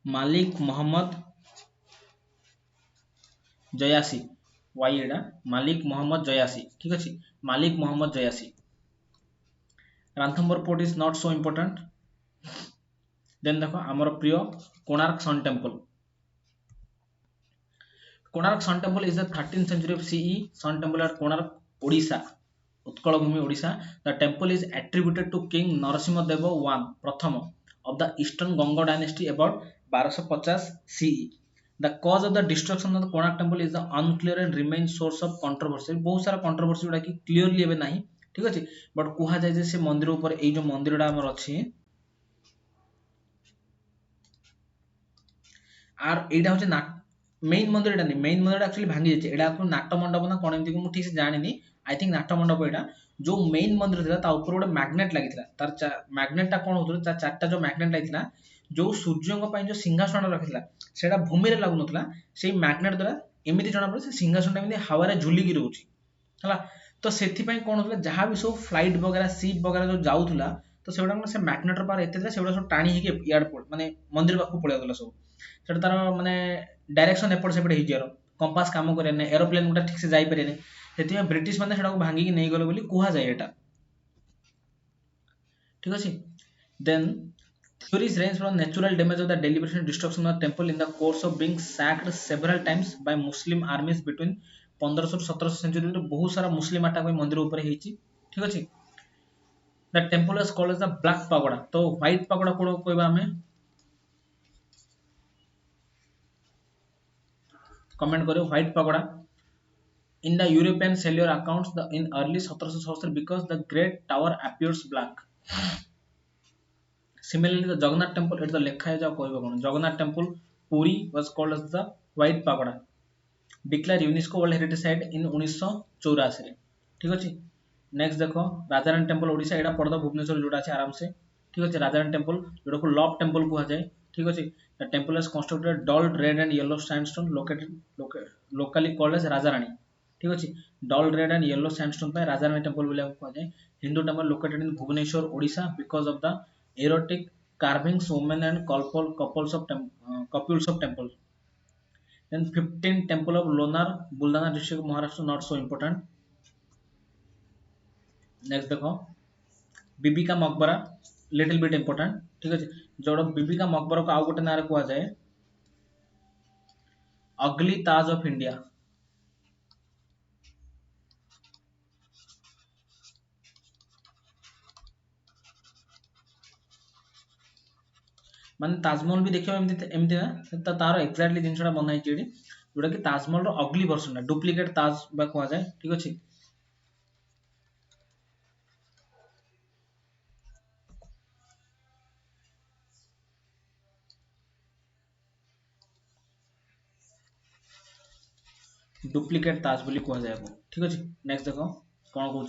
मालिक मोहम्मद जयासी वाई एडा मालिक मोहम्मद जयासी ठीक अछि Malik Mohammed Jayasi Ranthambore port is not so important then देखो आमर प्रिय Konark sun temple Konark sun temple is the 13th century of CE sun temple at Konark Odisha Utkal भूमि Odisha the temple is attributed to king Narasimha Deva one प्रथम of the eastern Ganga dynasty about 1250 CE. The cause of the destruction of the Konark temple is the unclear and remains source of controversy. बहुत सारा controversy जोड़ा कि clearly एबे नहीं ठीक अछि बट कुहा जाय जे से मंदिर ऊपर ए जो मंदिरडा हमर अछि आर एडा होचे ना मेन मंदिरडा नहीं मेन मंदिरडा एक्चुअली भांगी जाय एडा को नाट्य मंडप ना कोन एमती को मु ठीक से जानिनी आई थिंक नाट्य मंडप एडा जो मेन मंदिर थिला ता ऊपर गोटे मैग्नेट लागिथिला तार मैग्नेटटा कोन होतला ता चारटा जो मैग्नेट लागिथिला जो सूर्यଙ୍କ ପାଇଁ जो सिंहासन रखिथिला सेटा भूमि रे लागु नथला सेही मैग्नेट द्वारा एमिति जणा पड़े से सिंहासन एमिति हवा रे झुली की रहउची हला तो सेथि पई कोन होतला जहां भी सब फ्लाइट वगैरह शिप वगैरह जो जाउथला तो सेउडा से मैग्नेट र पावर एते थिला सेउडा सब टाणी हेके याड पड़ माने मंदिर पाखु पळे गला सब सेटा तार माने डायरेक्शन एपड़ सेपड़ हे जियारो कंपास काम करे ने एरोप्लेन गुटा ठीक से जाई परे ने सेति में ब्रिटिश माने सेटा को भांगी की नै गलो बोली कुहा जाय एटा ठीक अछि then theories range from natural damage of the deliberation and destruction of the temple in the course of being sacked several times by Muslim armies between 1500 to 1700 century रे बहुत सारा मुस्लिम अटैक में मंदिर ऊपर हेची ठीक अछि the temple is called as the black pagoda तो white pagoda कोड कहबा हमें कमेंट करो white pagoda in the European cellular accounts in early 1770 because the great tower appears black. Similarly, the Jagannath temple at the lekha ja कहबो कोन Jagannath temple Puri was called as the white pagoda declared UNESCO World Heritage Site in 1984 रे ठीक अछि नेक्स्ट देखो राजारानी टेम्पल ओडिशा एडा पड़दा भुवनेश्वर जोडा अछि आराम से ठीक अछि राजारानी टेम्पल जोडा को लव टेम्पल कुहा जाय ठीक अछि The temple is constructed dull red and yellow sandstone locally called as Rajarani. ठीक अच्छे dull red and yellow sandstone पे राजारानी टेम्पल बोले कहुए Hindu temple located in Bhubaneswar Odisha because of the erotic carvings women and couples of temples. Then 15 temple of Lonar Buldana district Maharashtra not so important. Next देखो बीबी का मकबरा लिटिल बिट इंपोर्टेंट ठीक अच्छे जोड़ बीबी का मकबरा को आउ गोटे ना कह जाए अगली ताज ऑफ इंडिया माने ताजमहल भी देखियो एमती ना तार एक्जाक्टली जिनसा बनाई जोटा कि ताजमहल अगली वर्सन डुप्लिकेट ताज बा कह जाए ठीक अच्छे डुप्लिकेट ताज बोली कह जाए ठीक अच्छे नेक्स्ट देखो कौन कहूँ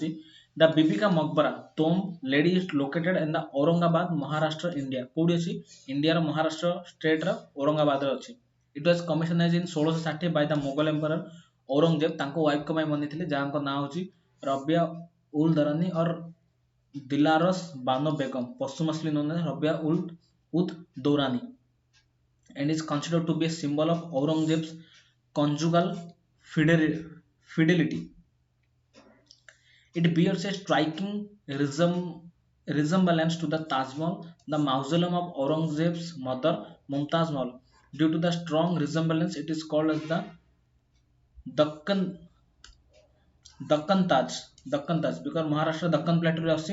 the Bibi Ka Maqbara tomb lady is located in the Aurangabad Maharashtra India कौटी अच्छी इंडिया महाराष्ट्र स्टेट औरंगाबाद अच्छी it was commissioned in 1660 by the Mughal emperor Aurangzeb wife को बनी जहाँ ना हूँ रबिया उल दरानी और दिलारस Bano Begum posthumously known as Rabia ud Daurani and is considered to be a symbol of Aurangzeb's conjugal fidelity. It bears a striking resemblance to the Taj Mahal, the mausoleum of Aurangzeb's mother Mumtaz Mahal. Due to the strong resemblance, it is called as the Dakkan Taj. Dakkan Taj because Maharashtra Dakkan Plateau is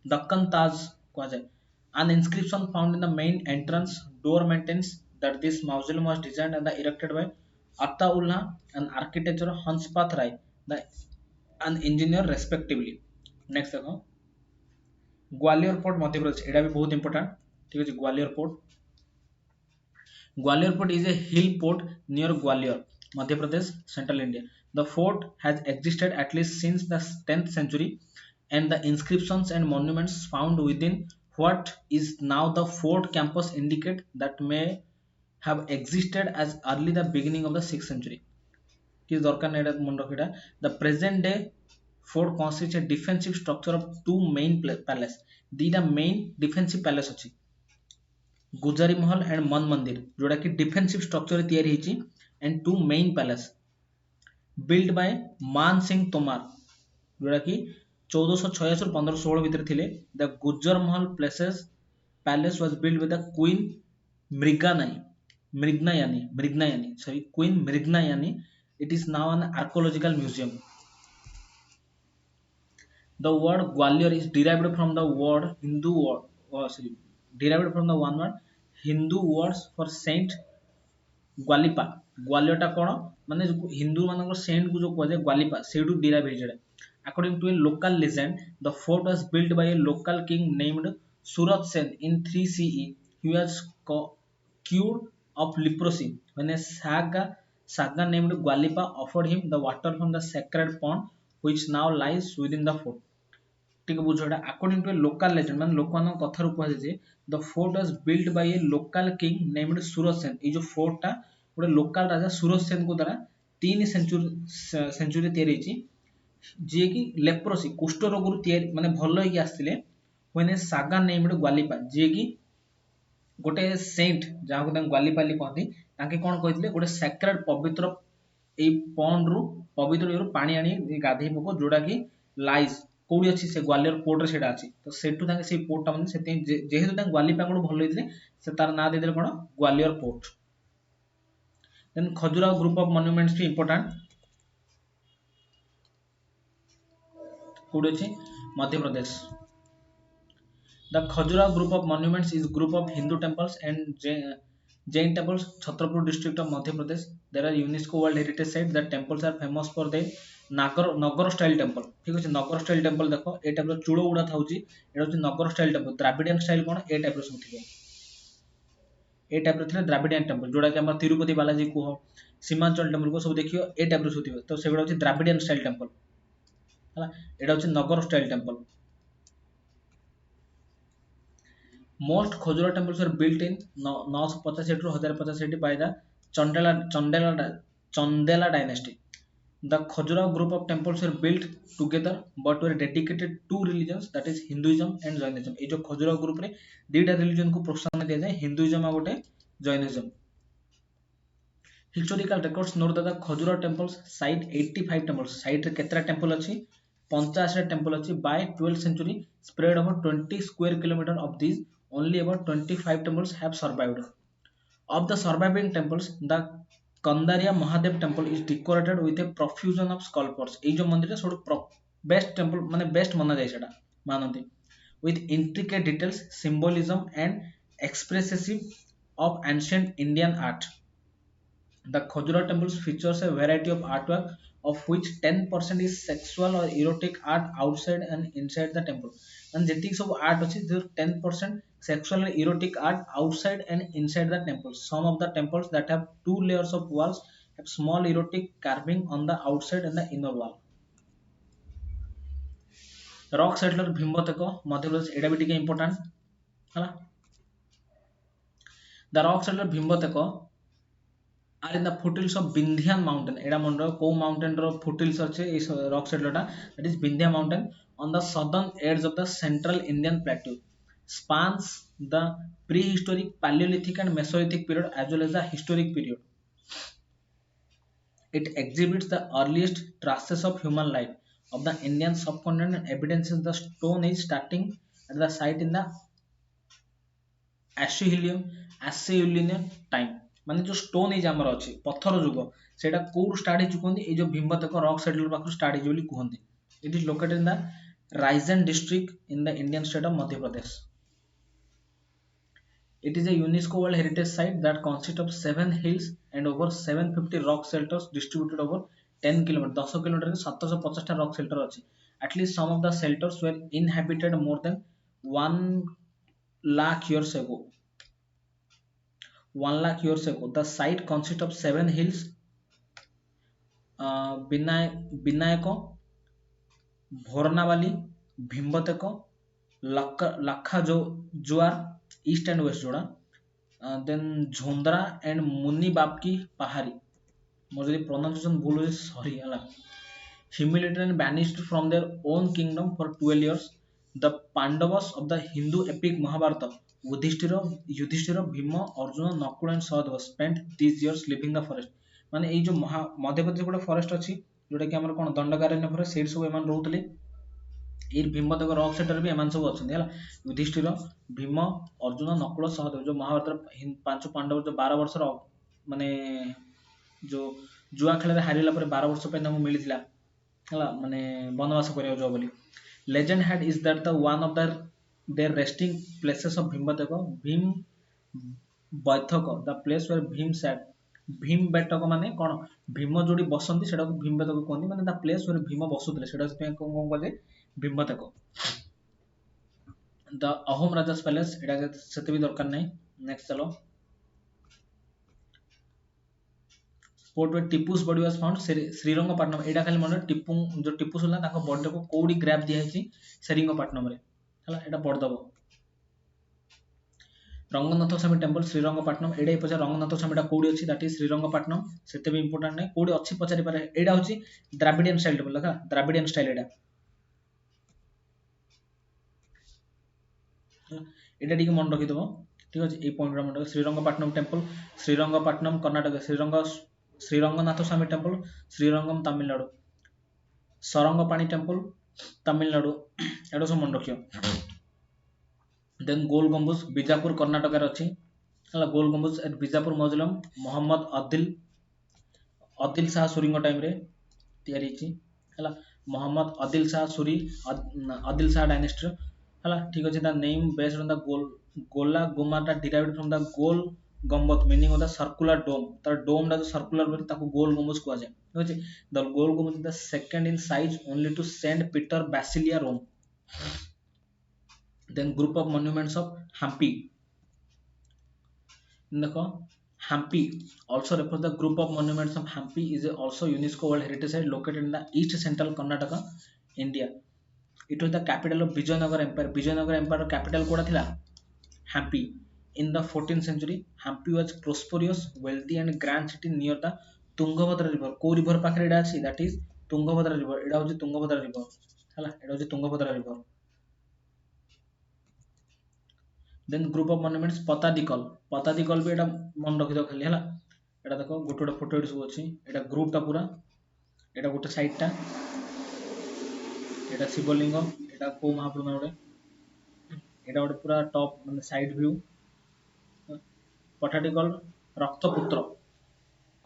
Dakkan Taj कहा जाए. An inscription found in the main entrance door maintains that this mausoleum was designed and erected by Attaullah and architecture Hanspath Rai, an engineer respectively. Next देखो ग्वालियर पोर्ट मध्य प्रदेश एटा भी बहुत इंपोर्टेंट ठीक है Gwalior port is a hill port near Gwalior Madhya Pradesh central India the fort has existed at least since the 10th century and the inscriptions and monuments found within what is now the fort campus indicate that may have existed as early the beginning of the 6th century. किस दरकार नहीं मुंड रखा the present day fort consists a defensive structure of two main palace दीटा मेन डिफेंसिव पैलेस अच्छी गुजारी महल एंड मन मंदिर जोड़ा कि डिफेंसिव स्ट्रक्चर तैयारी होची and two main palace build by Man Singh तोमार जोड़ा कि 1486 और 1516 भितर थिले the Gujar Mahal palace was build with the queen Mrignayani queen Mrignayani. It is now an archaeological museum. The word Gwalior is derived from the word derived from the one word Hindu words for saint Gwalipa Gwalior टा कौन माने हिंदू मानक सेंट को जो कह जाए ग्वालिपा सेठू डिराइव होइछे. According to a local legend, the fort was built by a local king named Surat Sen in 3 CE. He was cured of leprosy when a saga named Gwalipa offered him the water from the sacred pond which now lies within the fort. ठीक है बुझो एटा according to a local legend माने लोक मान कथा रु कहै जे the fort was build by a local king named Surat Sen. ए जो फोर्ट टा गोटे लोकल राजा सूरत सेन को द्वारा 3 सेंचुरी तैयारी होची जे कि लेप्रोसी कुष्ठ रोग रु तैयारी माने भलो होई आस्थिले व्हेन ए सागा नेम्ड ग्वालिपा जे कि गोटे सेंट जहाँ को ग्वालिपाली कहती ताके कौन कहते गोटे सैक्रेड पवित्र ए पॉन्ड रु पवित्र पानी आनी गाधे पको जोड़ा कि लाइज कौड़ी अच्छी से ग्वालियर पोर्ट रे सेटा अच्छी तो सेठू ताके से पोर्ट टा माने सेते जेहेतु ताके ग्वालिपा को भलो होइतले से तार ना दे देले कोन Gwalior port. Then Khajuraho group of monuments भी इंपोर्टेंट कौड़ी अच्छी Madhya Pradesh. The Khajuraho group of monuments is group of Hindu temples and Jain temples, Chhatrapur district of Madhya Pradesh. There are UNESCO World Heritage sites. The temples are famous for their Nagar style temple. ठीक है नगर स्टाइल टेम्पल देखो ए टाइप रो चूड़ गुड़ा थाउची एटा होची Nagara style temple Dravidian style कोन ए टाइप रो सब थिबो ए टाइप रो थिले द्राविडियन टेम्पल जोड़ा कि हम तिरुपति बालाजी को हो सीमांचल टेम्पल को सब देखियो ए टाइप रो सब थिबो तो सेगुडा होची द्राविडियन स्टाइल टेम्पल हला एटा होची Nagara style temple. Most Khajuraho temples were built in 985 to 1085 by the Chandela dynasty. The Khajuraho group of temples were built together but were dedicated to religions, that is Hinduism and Jainism. ये जो Khajuraho group रे दीटा religion को प्रोत्साहन दिया जाए, Hinduism और गोटे Jainism. Historical records note that the Khajuraho temples site 85 temples. Site रे केतरा temple अछि? 85 temple अछि. By 12th century, spread over 20 square kilometer of these, only about 25 temples have survived. Of the surviving temples, the Kandaria Mahadev temple is decorated with a profusion of sculptures. এই जो मंदिर सब best temple माने best माना जाए सेटा मानती. With intricate details, symbolism and expressive of ancient Indian art. The Khajuraho temples features a variety of artwork, of which 10% is sexual or erotic art outside and inside the temple. And যেତିକି ସବୁ art ଅଛି, there 10% sexual and erotic art outside and inside the temple. Some of the temples that have two layers of walls have small erotic carving on the outside and the inner wall. Rock settler Bhimbataka, Madhya Pradesh, ଏଇଟା ବି ଟିକେ important ହେଲା. The rock settler Bhimbataka are in the foothills of Vindhyan mountain. एडा मन को mountain रो foothills अच्छे इस rock settler टा, that is Vindhya mountain on the southern edge of the central Indian plateau, spans the prehistoric, Paleolithic and Mesolithic period as well as the historic period. It exhibits the earliest traces of human life of the Indian subcontinent and evidences the Stone Age starting at the site in the Assyrian time. माने जो स्टोन एज आमर अच्छी पत्थर जुग से कौट स्टार्ट होती ये जो भीमबतक रॉक सेटलर पाखु स्टार्ट हो कहते. It is located in the Ryzen district in the Indian state of Madhya Pradesh. It is a UNESCO World Heritage Site that consists of 7 hills and over 750 rock shelters distributed over 10 km. 10 km रे 750 rock shelter अच्छी. At least some of the shelters were inhabited more than 1 lakh years ago. 1 lakh years ago. The site consists of 7 hills, Binayako, Bhornavali, Bhimbataka, Lakha Juar, east and west जोड़ा, then Jhondra and Muni Babki Pahari. More pronunciation भूल हो sorry ହେଲା. Humiliated and banished from their own kingdom for 12 years, the Pandavas of the Hindu epic Mahabharata, Yudhishthira Bhima Arjuna Nakula and Sahadeva spent these years living the forest. माने एई जो मध्य प्रदेश गोटे फॉरेस्ट अछि जोटा कि हमर कोन दंडकारण्य फॉरेस्ट सेट सब एमान रहउतले. ए भीमबतक रॉक सेटर भी एमान सब अछन होला. युधिष्ठिर भीम अर्जुन नकुल सहदेव जो महाभारत पांच पांडव जो 12 वर्ष रो माने जो जुआ खेल रे हारिला पर 12 वर्ष पे हमहु मिलिथिला होला माने वनवास करियो जो बोली. Legend had is that the one of their resting places of Bhimbataka, Bhim Baithaka, the place where Bhim sat. Bhim Baithaka माने कोन भीम जोडी बसंती सेटा को भीम बातक कोनी माने द प्लेस वेयर भीम बसुतले सेटा पे कोन कोन भीम बातक. द अहोम राजास पैलेस एटा सेते भी दरकार नै. नेक्स्ट चलो. Sport where Tipu's body was found, Srirangapatnam. एटा खाली मन टिपू जो टिपू सुला ताको बॉडी को कोडी ग्रैब दिया हिची सेरिंगपट्टनम रे हला. एटा पढ दबो. रंगनाथ स्वामी टेम्पल श्रीरंगपट्टनम. एडा पछा रंगनाथ स्वामीटा कोडी अछि, दैट इज श्रीरंगपट्टनम. सेते भी इंपोर्टेंट नै कोडी अछि पछारी पारे. एडा होछि द्राविडियन स्टाइल टेम्पल लगा. द्राविडियन स्टाइल एडा एडा ठीक मन रखि दबो. ठीक अछि. ए पॉइंट रा मन Srirangapatna temple, Srirangapatna Karnataka, Sriranganatha Swamy temple Srirangam Tamil Nadu, Sarangapani temple Tamil Nadu. एडा सब मन रखियो. देन गोल गंबुज बीजापुर कर्नाटक रे अछि हला. गोल गंबुज एट बीजापुर मौजोलम मोहम्मद आदिल शाह सूरीଙ୍କ टाइम रे तयारी छि हला. मोहम्मद आदिल शाह सूरी, आदिल शाह डायनेस्टी हला. ठीक अछि. The name based on the Gola Gummata derived from the Gol Gumbad meaning of the circular dome. तर डोम दा जो सर्कुलर बरी ताको गोल गंबुज को जाय. ठीक अछि. The Gol Gumbaz the second in size only to Saint Peter basilica Rome. Then group of monuments of Hampi. देखो Hampi also refers the group of monuments of Hampi is also UNESCO World Heritage Site located in the east central Karnataka, India. It was the capital of Vijayanagar Empire. Vijayanagar Empire capital कोड़ा थिला Hampi. In the 14th century, Hampi was prosperous, wealthy and grand city near the Tungabhadra river. को river पाखरे एटा अछि, that is Tungabhadra river. एटा होछि Tungabhadra river हला, एटा होछि Tungabhadra river. Then group of monuments Patadikal. Patadikal भी एटा मन रखि दो खाली हला. एटा देखो गोटे गोटे फोटो एटा सब अछि. एटा ग्रुप टा पूरा, एटा गोटे साइड टा, एटा शिवलिंग, एटा को महाप्रभु गोटे, एटा गोटे पूरा टॉप माने side view. Patadikal Raktaputra,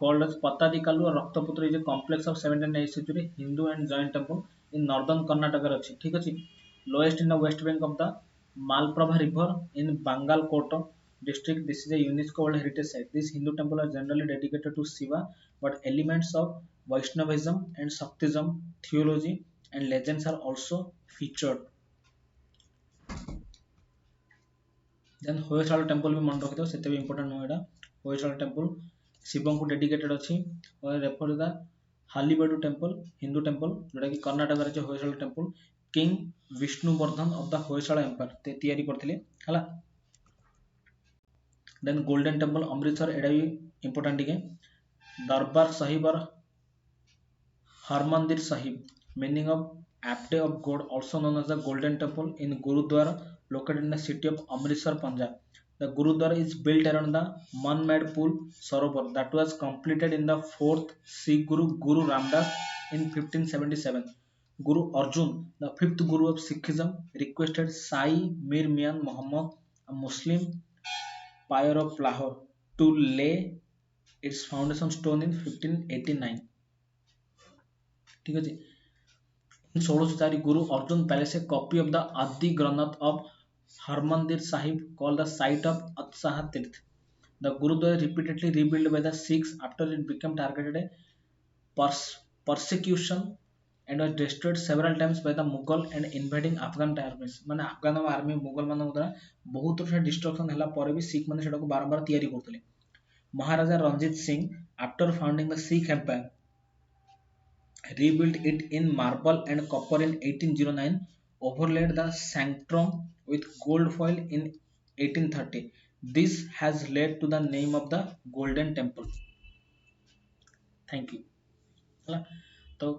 called as Patadikalu or Raktaputra, is a complex of 17th and 8th century Hindu and Jain temple in northern Karnataka ଅଛି. ठीक ଅଛି. Lowest in the west bank of the Malprabha river in Bangal Kota district. This is a UNESCO World Heritage Site. These Hindu temples are generally dedicated to Shiva, but elements of Vaishnavism and Shaktism, theology and legends are also featured. Then Hoysala temple भी मन रखिथो, सेते भी important नो एटा. Hoysala temple शिवं को dedicated अछि, और refer to the Halibedu temple, Hindu temple, जोटा कि कर्नाटक रे Hoysala temple, King Vishnuvardhan of the Hoysala empire ते तैयारी करथिले हला. Then Golden temple Amritsar, एटा भी important टिके. Darbar Sahib or Harmandir Sahib, meaning of Abday of God, also known as the Golden Temple in Gurudwara located in the city of Amritsar, Punjab. The Gurudwara is built around the man-made pool Sarovar that was completed in the 4th Sikh Guru Guru Ramdas in 1577. Guru Arjun, the 5th Guru of Sikhism, requested Sai Mir Mian Muhammad, a Muslim prior of Lahore, to lay its foundation stone in 1589. ठीक है. In 1604, Guru Arjan Palace, a copy of the Adi Granth of Harmandir Sahib called the site of Atsaha Tirth. The Gurudwara repeatedly rebuilt by the Sikhs after it became targeted a persecution and was destroyed several times by the Mughal and invading Afghan armies. माने अफगान आर्मी मुगल मान द्वारा बहुत डिस्ट्रक्शन हला पर भी सिख माने सेटा को बारंबार तैयारी करथिले. महाराजा Ranjit Singh, after founding the Sikh empire, rebuilt it in marble and copper in 1809, overlaid the sanctum with gold foil in 1830. This has led to the name of the Golden Temple. Thank you. ହେଲା ତ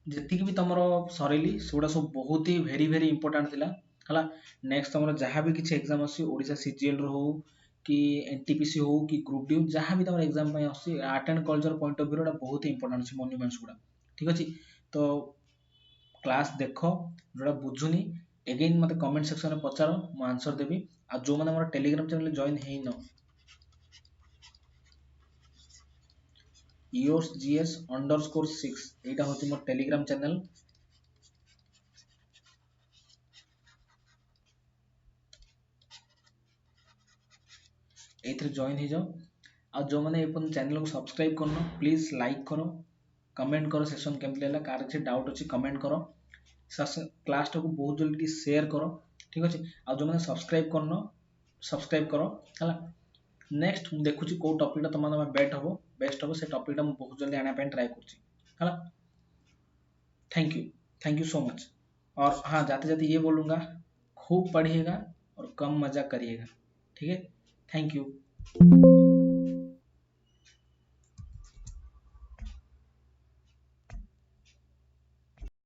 ଯେତିକି ବି ତମର ସରେଇଲି ସେଗୁଡ଼ା ସବୁ ବହୁତ ହି ଭେରି ଇମ୍ପୋର୍ଟାଣ୍ଟ ଥିଲା ହେଲା. ନେକ୍ସଟ ତମର ଯାହା ବି କିଛି ଏକ୍ଜାମ ଆସୁଛି ଓଡ଼ିଶା ସିଜିଏଲ ର ହଉ କି ଏନଟିପିସି ହଉ କି ଗ୍ରୁପ ଡି ଯାହା ବି ତମର ଏକ୍ଜାମ ପାଇଁ ଆସୁଛି, art and culture point of view ବହୁତ ଇମ୍ପୋର୍ଟାଣ୍ଟ ଅଛି ମନ୍ୟୁମେଣ୍ଟସ ଗୁଡ଼ା. ଠିକ ଅଛି. ତ କ୍ଲାସ ଦେଖ, ଯୋଉଟା ବୁଝୁନି ଏଗେନ୍ ମତେ କମେଣ୍ଟ ସେକ୍ସନରେ ପଚାର, ମୁଁ ଆନ୍ସର ଦେବି. ଆଉ ଯୋଉମାନେ ଆମର ଟେଲିଗ୍ରାମ ଚ୍ୟାନେଲ ଜଏନ୍ ହେଇନ, yours_gs_6 এইটা হচ্ছে মোর টেলিগ্রাম চ্যানেল. এইଥିରେ ଜଏନ୍ ହେଇଯାଅ. ଆଉ ଯୋଉମାନେ ଏପର୍ଯ୍ୟନ୍ତ ଚ୍ୟାନେଲକୁ ସବସ୍କ୍ରାଇବ କରିନ, ପ୍ଲିଜ ଲାଇକ୍ କର, कमेंट करो सेशन केमती लागला, कार किसी डाउट अच्छी कमेंट करो. क्लास टाक बहुत जल्दी ଟିକେ शेयर करो. ठीक अच्छे. आ जो मैंने सब्सक्राइब करनो सब्सक्राइब करो हला. नेक्स्ट मु देखुची को टॉपिक टा तमा बेस्ट हो से टॉपिक टा मु बहुत जल्दी आने पे ट्राई करची हला. Thank you so much. और हाँ, जाते जाते ये बोलूँगा, खूब पढ़िएगा और कम मजा करिएगा. ठीक है. Thank you.